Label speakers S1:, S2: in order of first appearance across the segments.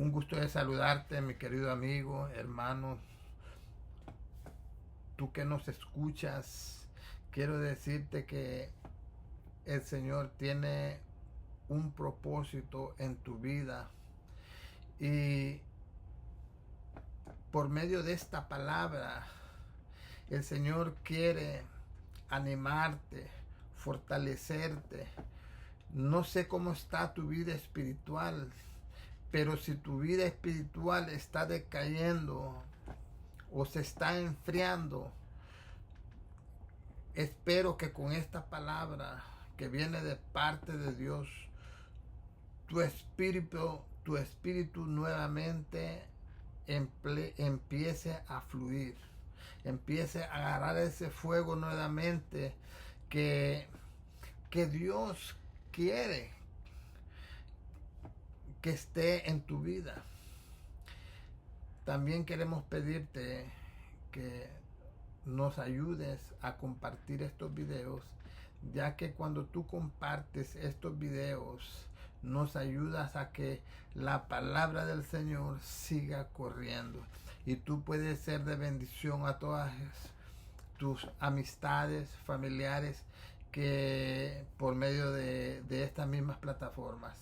S1: Un gusto de saludarte, mi querido amigo, hermano. Tú que nos escuchas, quiero decirte que el Señor tiene un propósito en tu vida y por medio de esta palabra el Señor quiere animarte, fortalecerte. No sé cómo está tu vida espiritual, pero si tu vida espiritual está decayendo o se está enfriando, espero que con esta palabra que viene de parte de Dios, tu espíritu nuevamente empiece a fluir, empiece a agarrar ese fuego nuevamente que Dios quiere que esté en tu vida. También queremos pedirte que nos ayudes a compartir estos videos, ya que cuando tú compartes estos videos nos ayudas a que la palabra del Señor siga corriendo y tú puedes ser de bendición a todas tus amistades, familiares, que por medio de estas mismas plataformas.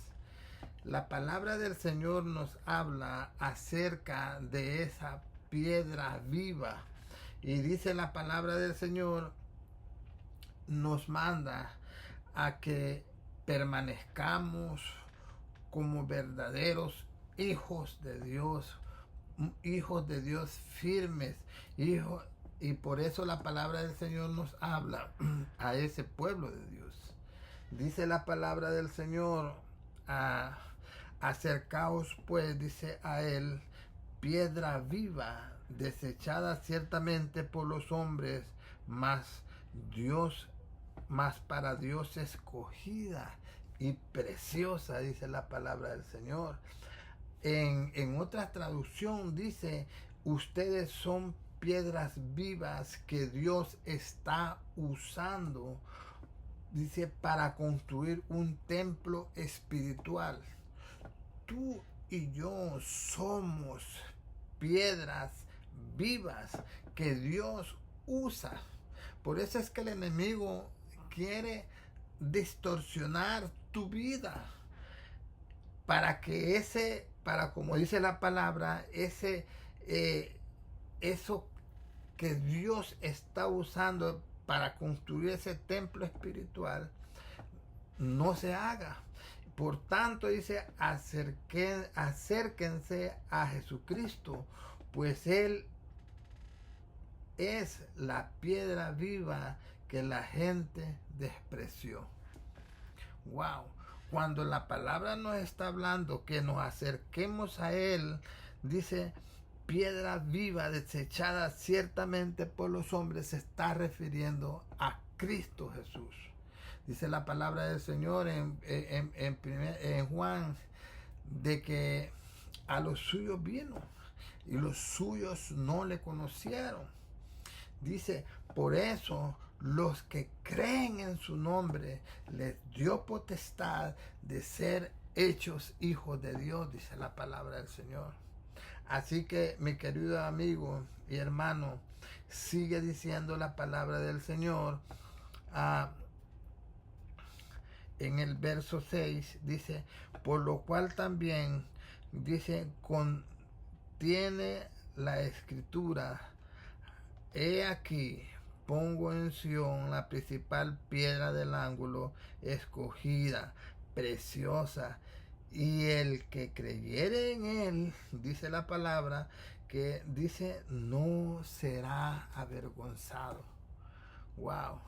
S1: La palabra del Señor nos habla acerca de esa piedra viva. Y dice la palabra del Señor, nos manda a que permanezcamos como verdaderos hijos de Dios firmes, hijos. Y por eso la palabra del Señor nos habla a ese pueblo de Dios. Dice la palabra del Señor, acercaos pues, dice a él, piedra viva, desechada ciertamente por los hombres, mas para Dios escogida y preciosa, dice la palabra del Señor. En otra traducción dice, ustedes son piedras vivas que Dios está usando, dice, para construir un templo espiritual. Tú y yo somos piedras vivas que Dios usa. Por eso es que el enemigo quiere distorsionar tu vida para que como dice la palabra, eso que Dios está usando para construir ese templo espiritual no se haga. Por tanto, dice, acérquense a Jesucristo, pues Él es la piedra viva que la gente despreció. Wow. Cuando la palabra nos está hablando que nos acerquemos a Él, dice, piedra viva desechada ciertamente por los hombres, se está refiriendo a Cristo Jesús. Dice la palabra del Señor en Juan, de que a los suyos vino y los suyos no le conocieron. Dice, por eso los que creen en su nombre les dio potestad de ser hechos hijos de Dios, dice la palabra del Señor. Así que, mi querido amigo y hermano, sigue diciendo la palabra del Señor. En el verso 6 dice, por lo cual también, dice, contiene la escritura, he aquí, pongo en Sión la principal piedra del ángulo, escogida, preciosa, y el que creyere en él, dice la palabra, que dice, no será avergonzado. Wow.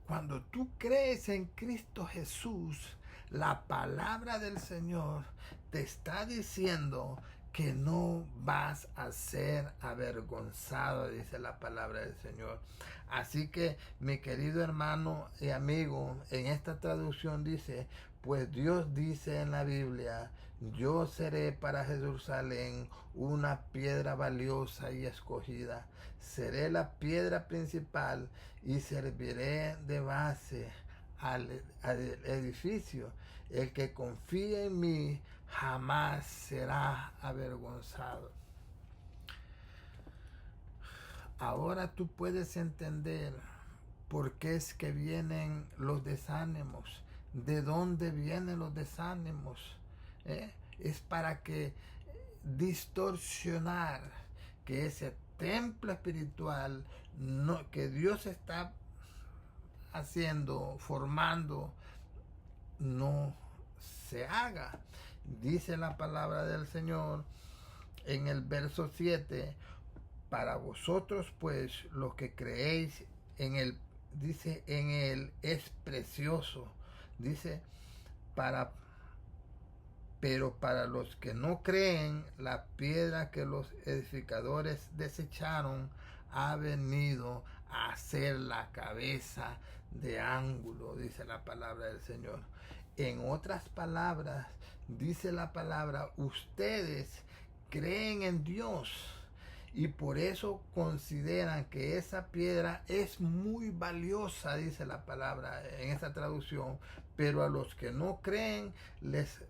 S1: Cuando tú crees en Cristo Jesús, la palabra del Señor te está diciendo que no vas a ser avergonzado, dice la palabra del Señor. Así que, mi querido hermano y amigo, en esta traducción dice, pues Dios dice en la Biblia, yo seré para Jerusalén una piedra valiosa y escogida. Seré la piedra principal y serviré de base al edificio. El que confía en mí jamás será avergonzado. Ahora tú puedes entender por qué es que vienen los desánimos, de dónde vienen los desánimos. Es para que distorsionar que ese templo espiritual que Dios está haciendo, formando, no se haga. Dice la palabra del Señor en el verso 7, para vosotros pues los que creéis en él, dice en él es precioso, dice pero para los que no creen, la piedra que los edificadores desecharon ha venido a ser la cabeza de ángulo, dice la palabra del Señor. En otras palabras, dice la palabra, ustedes creen en Dios y por eso consideran que esa piedra es muy valiosa, dice la palabra en esta traducción, pero a los que no creen les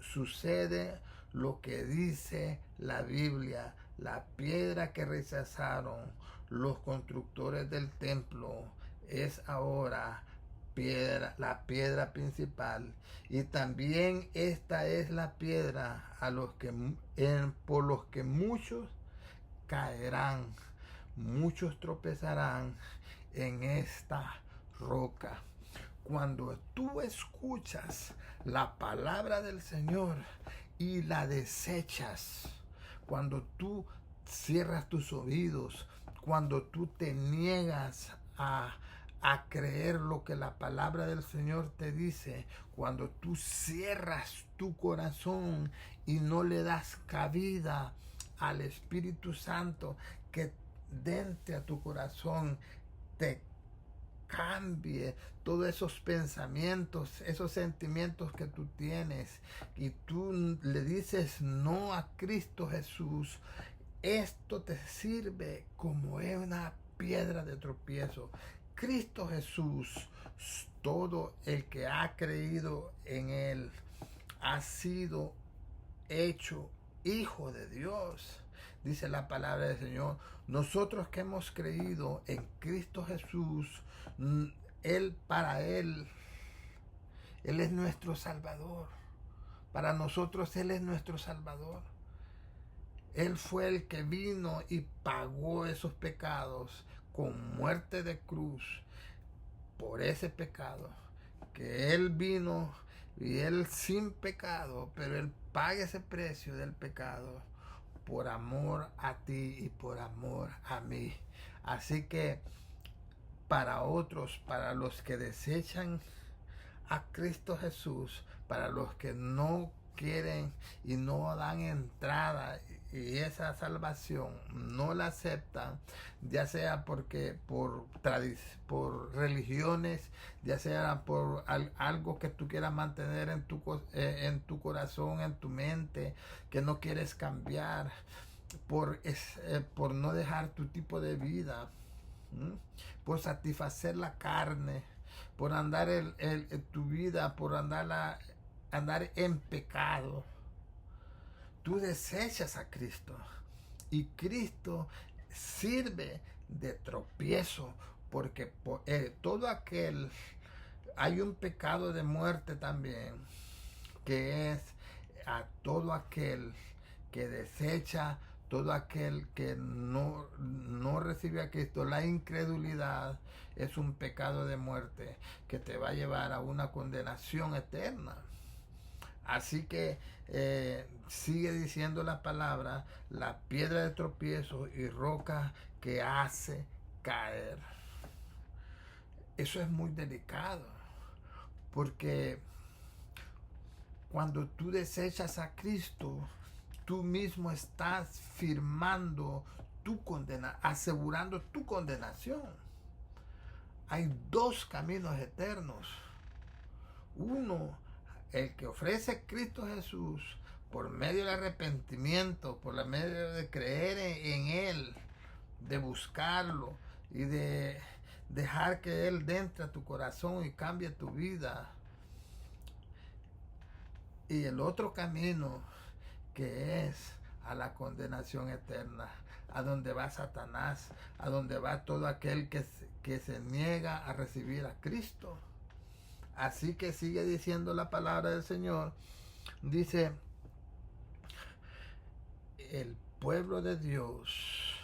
S1: sucede lo que dice la Biblia, la piedra que rechazaron los constructores del templo es ahora la piedra principal, y también esta es la piedra por los que muchos caerán, muchos tropezarán en esta roca. Cuando tú escuchas la palabra del Señor y la desechas, cuando tú cierras tus oídos, cuando tú te niegas a creer lo que la palabra del Señor te dice, cuando tú cierras tu corazón y no le das cabida al Espíritu Santo que dentro a tu corazón te cambie todos esos pensamientos, esos sentimientos que tú tienes, y tú le dices no a Cristo Jesús, esto te sirve como una piedra de tropiezo. Cristo Jesús, todo el que ha creído en él ha sido hecho hijo de Dios. Dice la palabra del Señor, nosotros que hemos creído en Cristo Jesús, Él es nuestro Salvador. Para nosotros Él es nuestro Salvador. Él fue el que vino y pagó esos pecados con muerte de cruz por ese pecado. Que Él vino y Él sin pecado, pero Él paga ese precio del pecado por amor a ti y por amor a mí. Así que para otros, para los que desechan a Cristo Jesús, para los que no quieren y no dan entrada y esa salvación no la aceptan, ya sea porque por religiones, ya sea por algo que tú quieras mantener en tu corazón, en tu mente, que no quieres cambiar, por no dejar tu tipo de vida, por satisfacer la carne, por andar tu vida, por andar en pecado. Tú desechas a Cristo y Cristo sirve de tropiezo, porque todo aquel, hay un pecado de muerte también, que es a todo aquel que desecha, todo aquel que no recibe a Cristo. La incredulidad es un pecado de muerte que te va a llevar a una condenación eterna. Así que sigue diciendo la palabra, la piedra de tropiezo y roca que hace caer. Eso es muy delicado, porque cuando tú desechas a Cristo, tú mismo estás firmando asegurando tu condenación. Hay dos caminos eternos. Uno, el que ofrece Cristo Jesús por medio del arrepentimiento, por medio de creer en Él, de buscarlo y de dejar que Él entre a tu corazón y cambie tu vida. y el otro camino, que es a la condenación eterna, a donde va Satanás, a donde va todo aquel que se niega a recibir a Cristo. Así que sigue diciendo la palabra del Señor. Dice, el pueblo de Dios,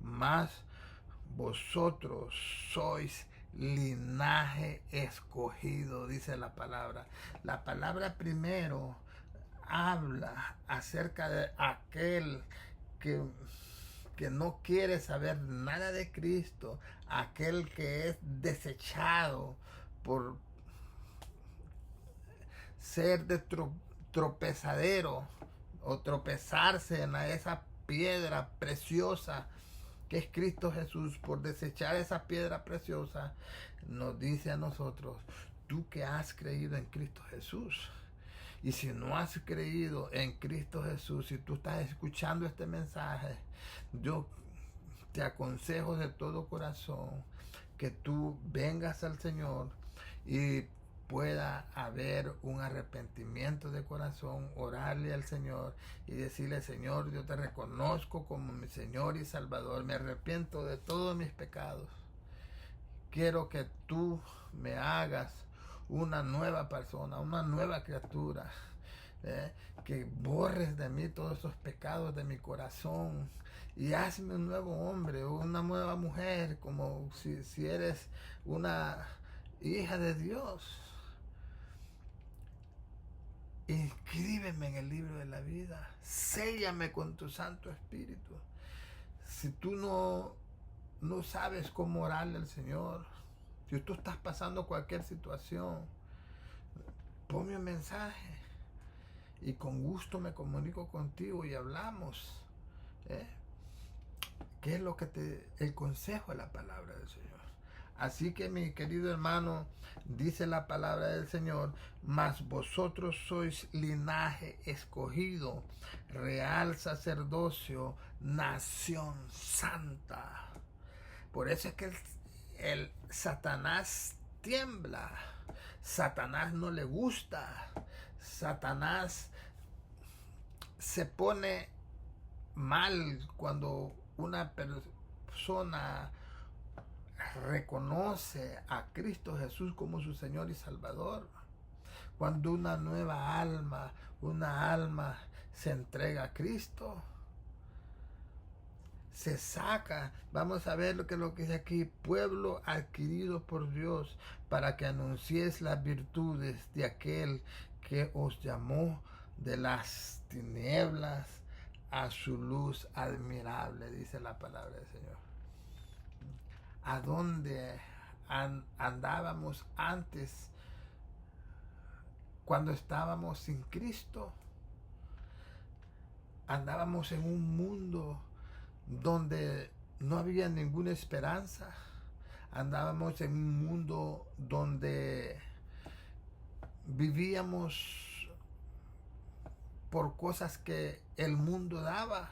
S1: más vosotros sois linaje escogido, dice la palabra. La palabra primero habla acerca de aquel que no quiere saber nada de Cristo, aquel que es desechado por ser de tropezadero o tropezarse en esa piedra preciosa que es Cristo Jesús, por desechar esa piedra preciosa. Nos dice a nosotros, tú que has creído en Cristo Jesús. Y si no has creído en Cristo Jesús, si tú estás escuchando este mensaje, yo te aconsejo de todo corazón que tú vengas al Señor y pueda haber un arrepentimiento de corazón, orarle al Señor y decirle, Señor, yo te reconozco como mi Señor y Salvador, me arrepiento de todos mis pecados. Quiero que tú me hagas una nueva persona, una nueva criatura, que borres de mí todos esos pecados de mi corazón y hazme un nuevo hombre o una nueva mujer, como si eres una hija de Dios. Inscríbeme en el libro de la vida, séllame con tu Santo Espíritu. Si tú no sabes cómo orarle al Señor, si tú estás pasando cualquier situación, ponme un mensaje y con gusto me comunico contigo y hablamos. ¿Qué es lo que el consejo de la palabra del Señor? Así que, mi querido hermano, dice la palabra del Señor, mas vosotros sois linaje escogido, real sacerdocio, nación santa. Por eso es que el Satanás tiembla. Satanás no le gusta. Satanás se pone mal cuando una persona reconoce a Cristo Jesús como su Señor y Salvador. Cuando una nueva alma, se entrega a Cristo, se saca. Vamos a ver lo que dice aquí: pueblo adquirido por Dios, para que anunciéis las virtudes de aquel que os llamó de las tinieblas a su luz admirable, dice la palabra del Señor. ¿A dónde andábamos antes, cuando estábamos sin Cristo? Andábamos en un mundo donde no había ninguna esperanza. Andábamos en un mundo donde vivíamos por cosas que el mundo daba,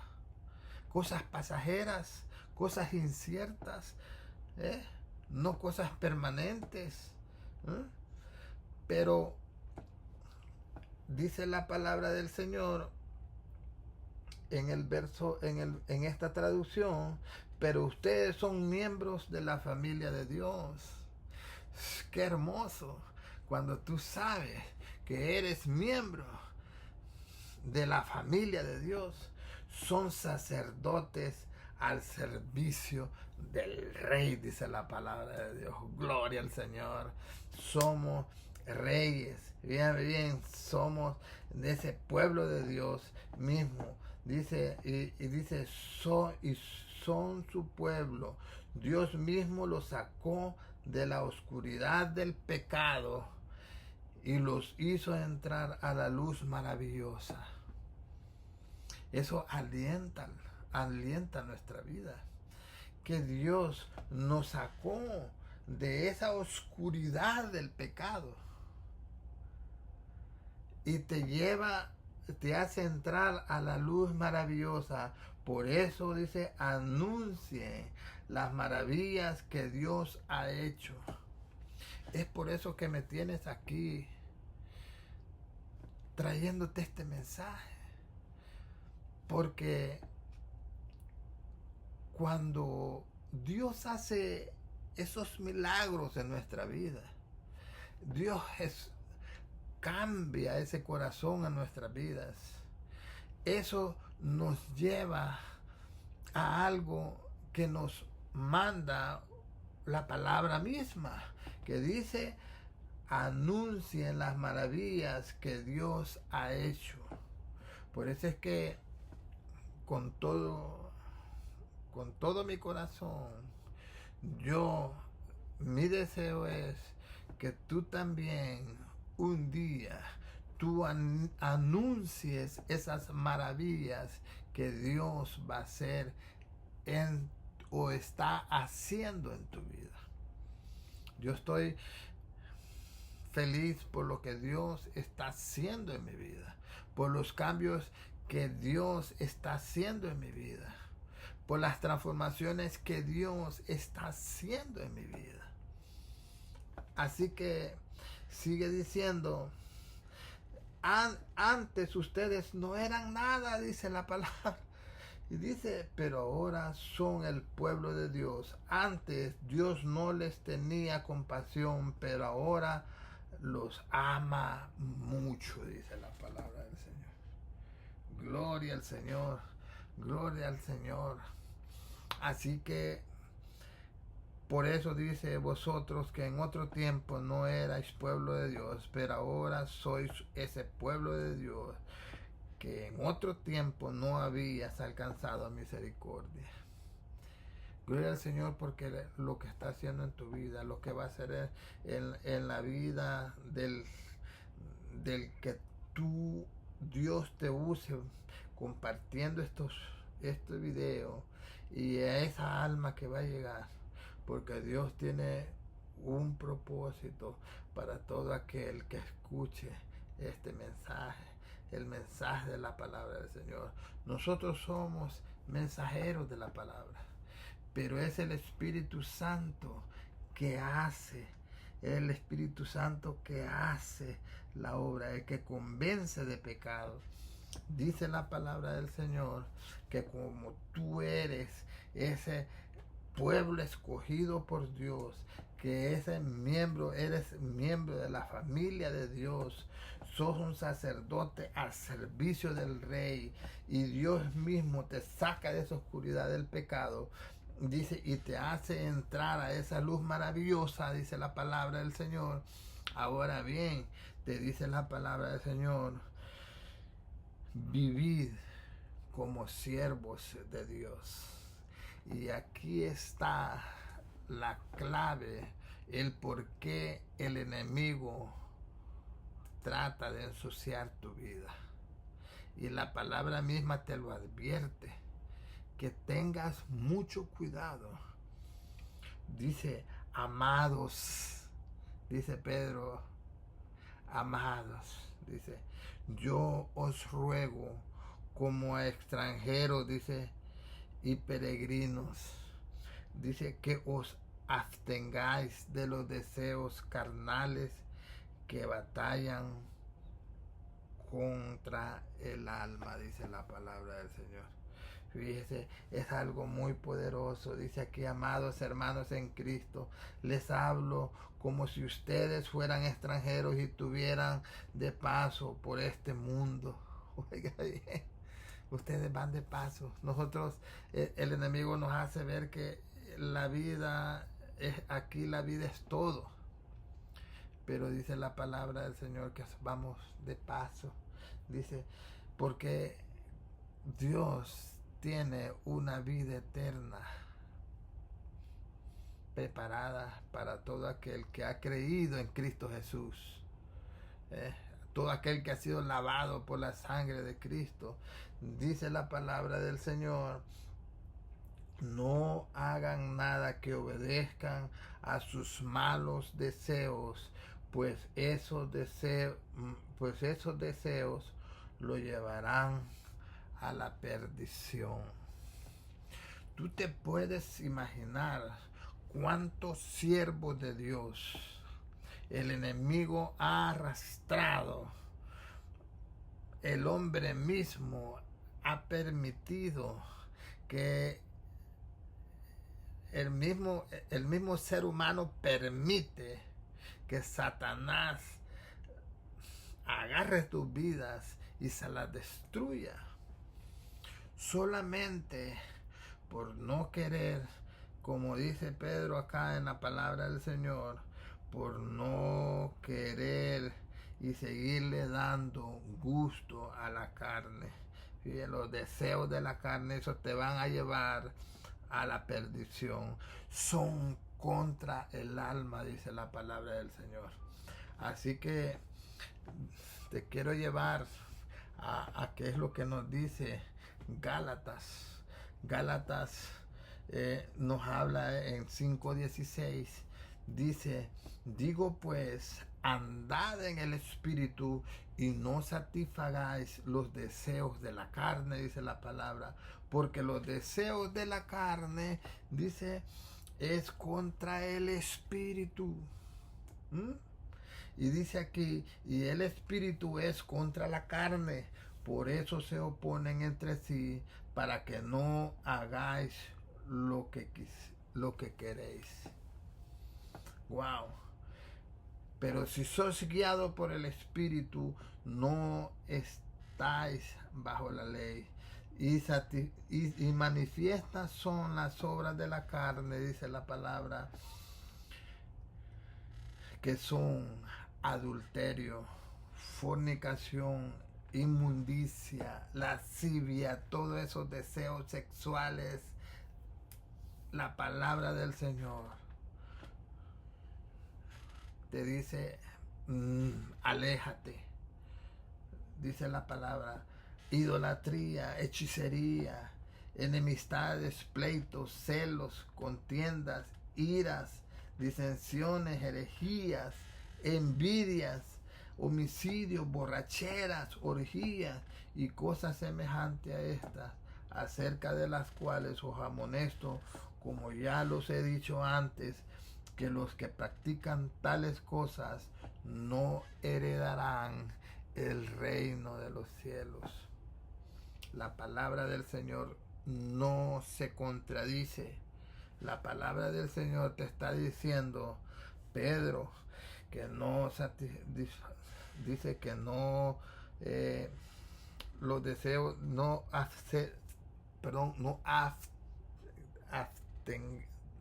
S1: cosas pasajeras, cosas inciertas, no cosas permanentes. Pero dice la palabra del Señor en el verso, en esta traducción, pero ustedes son miembros de la familia de Dios. Qué hermoso cuando tú sabes que eres miembro de la familia de Dios. Son sacerdotes al servicio del Rey, dice la palabra de Dios. Gloria al Señor. Somos reyes, bien, somos de ese pueblo de Dios mismo. Dice, y dice, son su pueblo. Dios mismo los sacó de la oscuridad del pecado y los hizo entrar a la luz maravillosa. Eso alienta nuestra vida. Que Dios nos sacó de esa oscuridad del pecado y te hace entrar a la luz maravillosa. Por eso dice, anuncie las maravillas que Dios ha hecho. Es por eso que me tienes aquí. trayéndote este mensaje. Porque cuando Dios hace esos milagros en nuestra vida, Dios cambia ese corazón en nuestras vidas. Eso nos lleva a algo que nos manda la palabra misma, que dice: anuncien las maravillas que Dios ha hecho. Por eso es que con todo mi corazón, mi deseo es que tú también un día tú anuncies esas maravillas que Dios va a hacer o está haciendo en tu vida. Yo estoy feliz por lo que Dios está haciendo en mi vida, por los cambios que Dios está haciendo en mi vida, por las transformaciones que Dios está haciendo en mi vida. Así que sigue diciendo: antes ustedes no eran nada, dice la palabra. Y dice: pero ahora son el pueblo de Dios. Antes Dios no les tenía compasión, pero ahora los ama mucho, dice la palabra del Señor. Gloria al Señor, gloria al Señor. Así que por eso dice: vosotros que en otro tiempo no erais pueblo de Dios, pero ahora sois ese pueblo de Dios, que en otro tiempo no habías alcanzado misericordia. Gloria al Señor, porque lo que está haciendo en tu vida, lo que va a hacer en la vida del que Dios te use compartiendo este video, y a esa alma que va a llegar, porque Dios tiene un propósito para todo aquel que escuche este mensaje, el mensaje de la palabra del Señor. Nosotros somos mensajeros de la palabra, pero es el Espíritu Santo que hace, el Espíritu Santo que hace la obra, el que convence de pecado. Dice la palabra del Señor que como tú eres ese pueblo escogido por Dios, que eres miembro de la familia de Dios, sos un sacerdote al servicio del Rey, y Dios mismo te saca de esa oscuridad del pecado, dice, y te hace entrar a esa luz maravillosa, dice la palabra del Señor. Ahora bien, te dice la palabra del Señor: vivid como siervos de Dios. Y aquí está la clave, el por qué el enemigo trata de ensuciar tu vida. Y la palabra misma te lo advierte, que tengas mucho cuidado. Dice: amados, dice Pedro, amados, dice, yo os ruego como a extranjeros, dice, y peregrinos, dice, que os abstengáis de los deseos carnales que batallan contra el alma, dice la palabra del Señor. Fíjese, es algo muy poderoso. Dice aquí: amados hermanos en Cristo, les hablo como si ustedes fueran extranjeros y tuvieran de paso por este mundo. Oiga bien, ustedes van de paso. Nosotros, el enemigo nos hace ver que la vida aquí la vida es todo. Pero dice la palabra del Señor que vamos de paso. Dice, porque Dios tiene una vida eterna preparada para todo aquel que ha creído en Cristo Jesús. Todo aquel que ha sido lavado por la sangre de Cristo. Dice la palabra del Señor: no hagan nada que obedezcan a sus malos deseos, pues esos deseos lo llevarán a la perdición. Tú te puedes imaginar cuántos siervos de Dios el enemigo ha arrastrado el hombre mismo ha permitido que el mismo ser humano permite que Satanás agarre tus vidas y se las destruya, solamente por no querer, como dice Pedro acá en la palabra del Señor, por no querer y seguirle dando gusto a la carne. Fíjate, los deseos de la carne, esos te van a llevar a la perdición. Son contra el alma, dice la palabra del Señor. Así que te quiero llevar a qué es lo que nos dice Gálatas. Gálatas nos habla en 5:16. Dice, digo pues, andad en el Espíritu y no satisfagáis los deseos de la carne, dice la palabra, porque los deseos de la carne, dice, es contra el Espíritu. Y dice aquí, y el Espíritu es contra la carne, por eso se oponen entre sí, para que no hagáis lo que queréis. Wow. Pero si sos guiado por el Espíritu, no estáis bajo la ley. Y manifiestas son las obras de la carne, dice la palabra, que son adulterio, fornicación, inmundicia, lascivia, todos esos deseos sexuales. La palabra del Señor te dice, aléjate, dice la palabra, idolatría, hechicería, enemistades, pleitos, celos, contiendas, iras, disensiones, herejías, envidias, homicidios, borracheras, orgías y cosas semejantes a estas, acerca de las cuales os amonesto, como ya los he dicho antes, que los que practican tales cosas no heredarán el reino de los cielos. La palabra del Señor no se contradice. La palabra del Señor te está diciendo, Pedro, que no dice que no los deseos no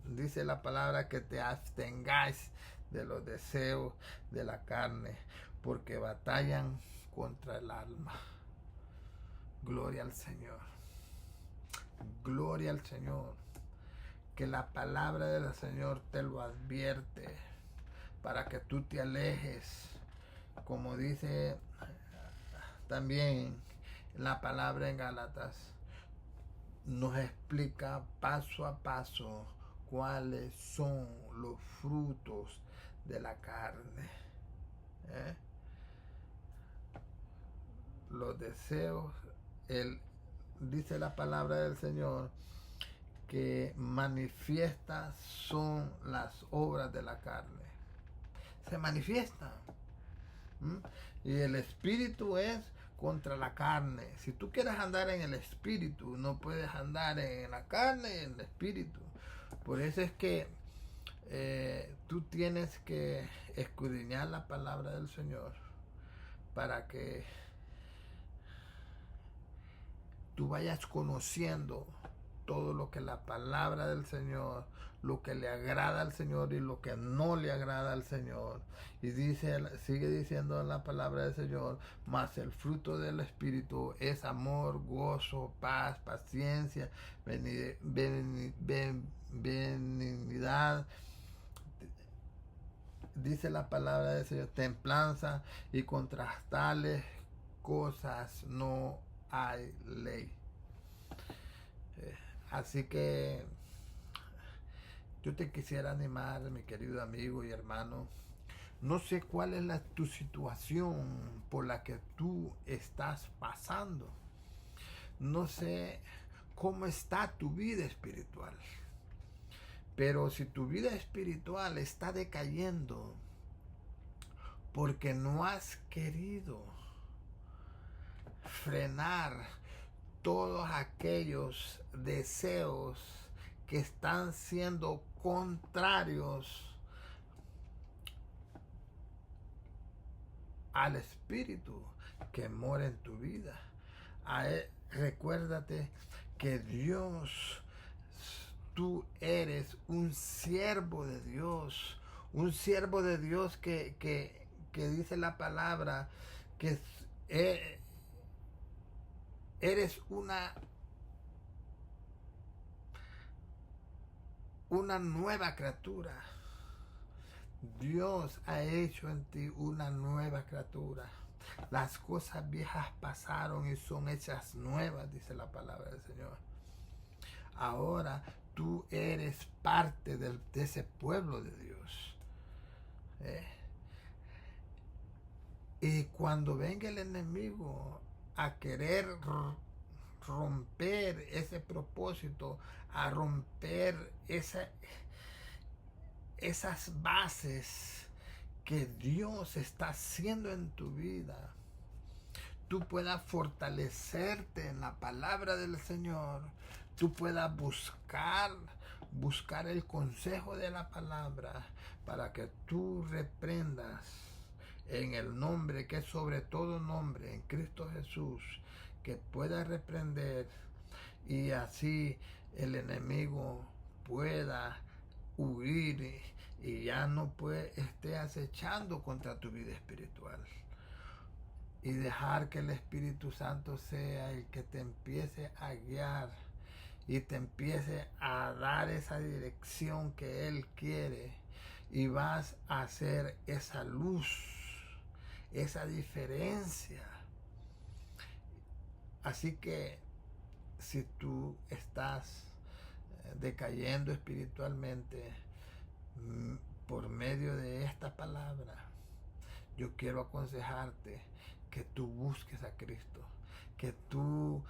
S1: dice la palabra que te abstengáis de los deseos de la carne, porque batallan contra el alma. Gloria al Señor. Gloria al Señor. Que la palabra del Señor te lo advierte para que tú te alejes, como dice también la palabra en Gálatas, nos explica paso a paso cuáles son los frutos de la carne. Los deseos, dice la palabra del Señor, que manifiestas son las obras de la carne. Se manifiestan. Y el espíritu es contra la carne. Si tú quieres andar en el espíritu, no puedes andar en la carne y en el espíritu. Por eso es que tú tienes que escudriñar la palabra del Señor para que tú vayas conociendo todo lo que la palabra del Señor, lo que le agrada al Señor y lo que no le agrada al Señor. Y sigue diciendo en la palabra del Señor, mas el fruto del Espíritu es amor, gozo, paz, paciencia, benignidad. Dice la palabra del Señor, templanza, y contra tales cosas no hay ley. Así que yo te quisiera animar, mi querido amigo y hermano. No sé cuál es tu situación por la que tú estás pasando. No sé cómo está tu vida espiritual. Pero si tu vida espiritual está decayendo porque no has querido frenar todos aquellos deseos que están siendo contrarios al Espíritu que mora en tu vida. Recuérdate que Dios, tú eres un siervo de Dios, que dice la palabra que eres una nueva criatura. Dios ha hecho en ti una nueva criatura. Las cosas viejas pasaron y son hechas nuevas, dice la palabra del Señor. Ahora tú eres parte de ese pueblo de Dios. Y cuando venga el enemigo a querer romper ese propósito, a romper esas bases que Dios está haciendo en tu vida, tú puedas fortalecerte en la palabra del Señor, tú puedas buscar el consejo de la palabra para que tú reprendas en el nombre que es sobre todo nombre, en Cristo Jesús, que pueda reprender y así el enemigo pueda huir y ya no esté acechando contra tu vida espiritual. Y dejar que el Espíritu Santo sea el que te empiece a guiar y te empiece a dar esa dirección que Él quiere. Y vas a hacer esa luz, esa diferencia. Así que si tú estás decayendo espiritualmente por medio de esta palabra, yo quiero aconsejarte que tú busques a Cristo, que tú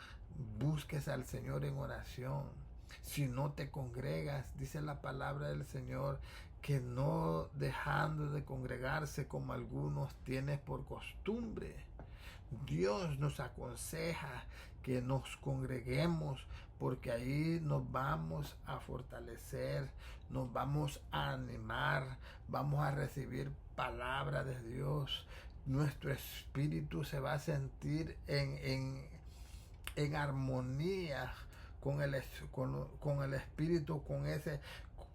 S1: busques al Señor en oración. Si no te congregas, dice la palabra del Señor, que no dejando de congregarse como algunos tienes por costumbre. Dios nos aconseja que nos congreguemos porque ahí nos vamos a fortalecer, nos vamos a animar, vamos a recibir palabra de Dios. Nuestro espíritu se va a sentir en armonía con el espíritu,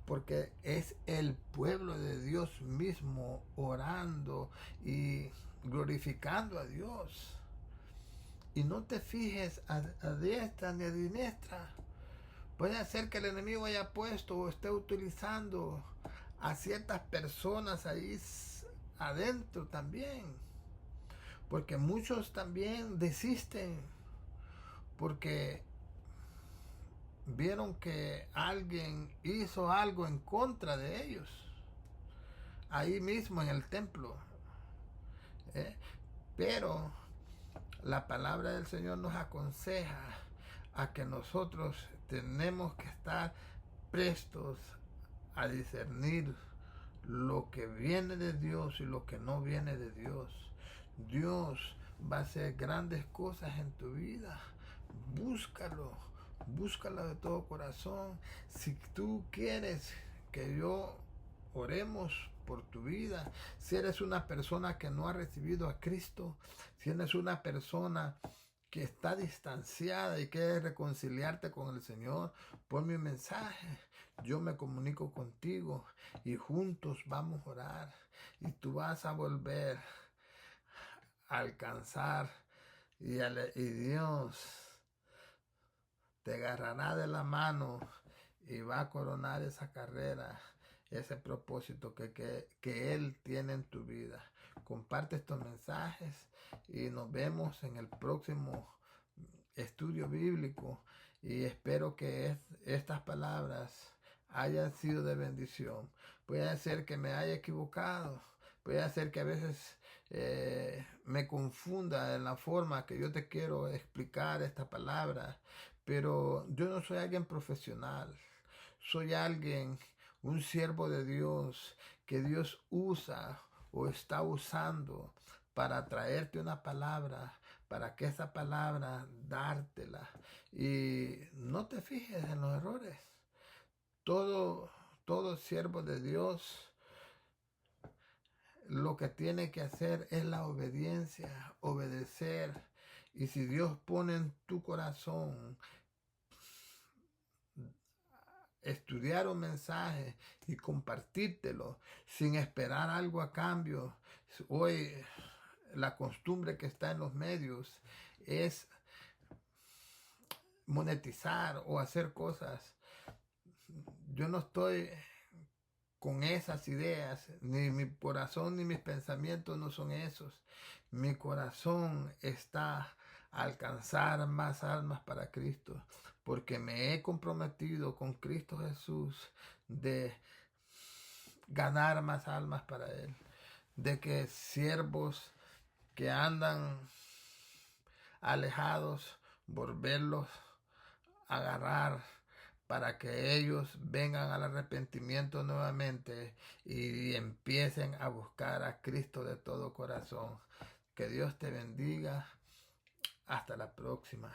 S1: porque es el pueblo de Dios mismo orando y glorificando a Dios. Y no te fijes a diestra ni a siniestra. Puede ser que el enemigo haya puesto o esté utilizando a ciertas personas ahí adentro también. Porque muchos también desisten porque vieron que alguien hizo algo en contra de ellos ahí mismo en el templo. Pero la palabra del Señor nos aconseja a que nosotros tenemos que estar prestos a discernir lo que viene de Dios y lo que no viene de Dios. Dios va a hacer grandes cosas en tu vida. Búscalo de todo corazón. Si tú quieres que yo oremos por tu vida, si eres una persona que no ha recibido a Cristo, si eres una persona que está distanciada y quiere reconciliarte con el Señor, ponme un mensaje, yo me comunico contigo y juntos vamos a orar y tú vas a volver a alcanzar y Dios te agarrará de la mano y va a coronar esa carrera, ese propósito que Él tiene en tu vida. Comparte estos mensajes y nos vemos en el próximo estudio bíblico y espero que estas palabras hayan sido de bendición. Puede ser que me haya equivocado, puede ser que a veces me confunda en la forma que yo te quiero explicar esta palabra, pero yo no soy alguien profesional, soy un siervo de Dios que Dios usa o está usando para traerte una palabra, para que esa palabra dártela. Y no te fijes en los errores. Todo siervo de Dios lo que tiene que hacer es la obediencia, obedecer. Y si Dios pone en tu corazón estudiar un mensaje y compartírtelo sin esperar algo a cambio. Hoy la costumbre que está en los medios es monetizar o hacer cosas. Yo no estoy con esas ideas, ni mi corazón ni mis pensamientos no son esos. Mi corazón está a alcanzar más almas para Cristo, porque me he comprometido con Cristo Jesús de ganar más almas para Él, de que siervos que andan alejados, volverlos a agarrar para que ellos vengan al arrepentimiento nuevamente y empiecen a buscar a Cristo de todo corazón. Que Dios te bendiga. Hasta la próxima.